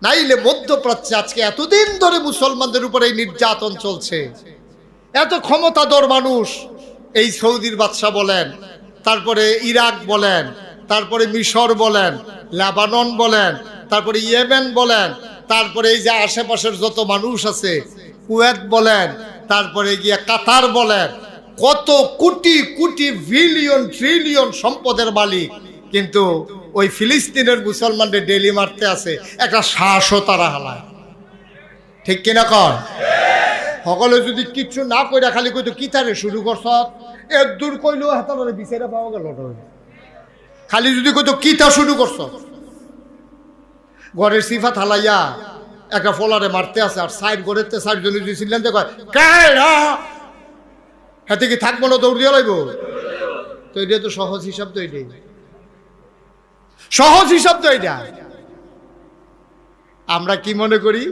নাইলে মধ্যপ্রাচ্যে আজকে এতদিন ধরে মুসলমানদের উপরে এই নির্যাতন চলছে। এত ক্ষমতাধর মানুষ, এই সৌদির বাদশা বলেন, তারপরে ইরাক বলেন, তারপরে মিশর বলেন, লেবানন বলেন, তারপরে ইয়েমেন বলেন, তারপরে এই যে আশেপাশের যত মানুষ আছে, কুয়েত বলেন, তারপরে গিয়ে কাতার বলেন, কত কোটি কোটি বিলিয়ন ট্রিলিয়ন সম্পদের মালিক, কিন্তু ওই ফিলিস্তিনের মুসলমানদের ডেলি মারতে আছে, একটা শ্বাসও তারা হালায়। ঠিক কিনা কর? সকলে যদি কিচ্ছু না কইরা খালি কইতো কিতারে শুরু করছ, এর দূর কইলেও হাতারে বিচারে পাওয়া গেল। খালি যদি কইতো কিতা শুরু করছ, ঘরের সিফা থালাইয়া একটা ফলারে মারতে আছে, আর সাইড ঘরের সাইড জনে যদি চিল্লানতে কয় হাতে কি থাকবো না, দৌড় দিয়ে লাগবো। তো এটা তো সহজ হিসাব, তো এটাই সহজ হিসাব, তো এটা। আমরা কি মনে করি?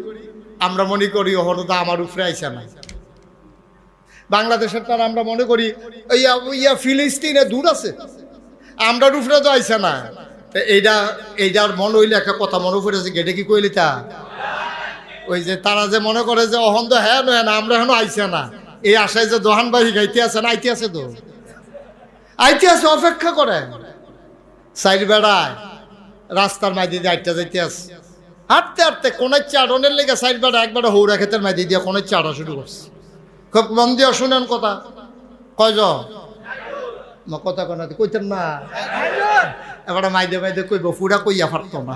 আমরা মনে করি হরদা আমার উপরে আইসা নাই। বাংলাদেশের তার আমরা মনে করি ইয়া ফিলিস্তিনে দূর আছে, আমরা উপরে তো আইসা না। এইটার মনে হইলে একটা কথা মনে পড়েছে, গেটে কি কইলি তা ওই যে তারা যে মনে করে যে অহন তো হ্যাঁ নয় না, আমরা এখন আইসা না, এই আশায় যে দোহান বাড়ি গাইতে আছে না, আইতে আছে, তো আইতে আছে, অপেক্ষা করে সাইড বেড়ায় রাস্তার মাইদি দিয়ে আইটা যাইতে আছে, হাঁটতে হাঁটতে কোনের চারণের লেগে সাইড বেড়া একবারে হৌরা ক্ষেতের মাইদি দিয়ে কোনের চাড়া শুরু করছে। খুব মন দিয়ে শুনেন কথা, কয়জন কথা কোনা কইতেন না, এবারে মাইদে মাইদে কইব, ফুরা কইয়া পারতো না।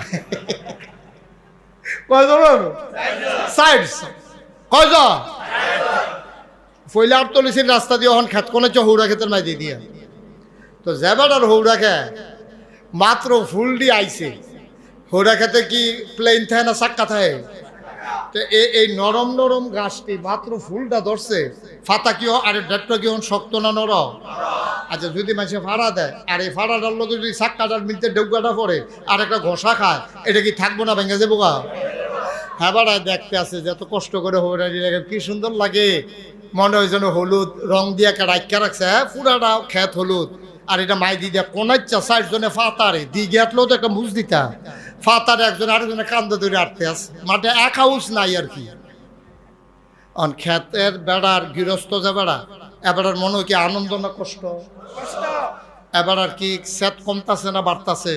কয়জন? সাইড কয়জন? ফইলে আর তলিসির রাস্তা দিয়ে ওখান খেত কোনে হৌরা ক্ষেতের মাইদি দিয়ে, তো যেবার আর হৌরা খে মাত্র ফুল দিয়ে আইছে। হৌরা খেতে কি প্লেন থাকে না চাক্কা থাকে? তো এই নরম নরম গাছটি মাত্র ফুলটা ধরছে, ফাতা কি আর ডাক্তার কি শক্ত না নরম? আচ্ছা, যদি মানুষে ফাড়া দেয় আর এই ফাড়াটার লোক যদি চাক্কাটার মিলতে ডেউকাটা পড়ে আর একটা ঘষা খায়, এটা কি থাকবো না, ভেঙে যাবো গা? হ্যাঁ বাড়ায় দেখতে আছে যে এত কষ্ট করে হৌরানি লাগে, কি সুন্দর লাগে, মনে হয় যেন হলুদ রং দিয়ে একটা রাখা রাখছে, হ্যাঁ পুরাটা খেত হলুদ, আর এটা মাই দিয়ে কোনাচ্ছা সাইড জনে ফাতারে দি গেটলেও তো একটা বুঝ দিতা, ফাতারে একজন আরেকজনে কান্দে ধরে আটতে আছে, মাঠে এক হাউস নাই আর কি। অন খেতের বেড়ার গৃহস্থ যে বেড়া, এবারের মনে হয় কি আনন্দ না কষ্ট? এবার আর কি সেট কমতাছে না বাড়তাছে?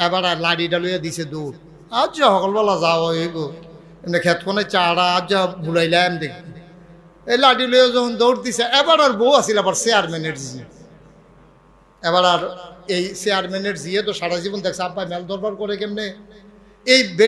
এবার আর লাড়িটা লইয়া দিছে দূর, আজ সকালবেলা যাও হইব এমনি খেত কোনে চারা আজ ভুলাইলাম দেখি, এই লাঠি লইয়া যখন দৌড় দিছে, এবার আর বউ আসিল আবার চেয়ারম্যানের জি, এবার আর এই চেয়ারম্যানের জিয়ে তো সারা জীবন দেখছে আব্বা মেল দরবার করে কেমনে, এই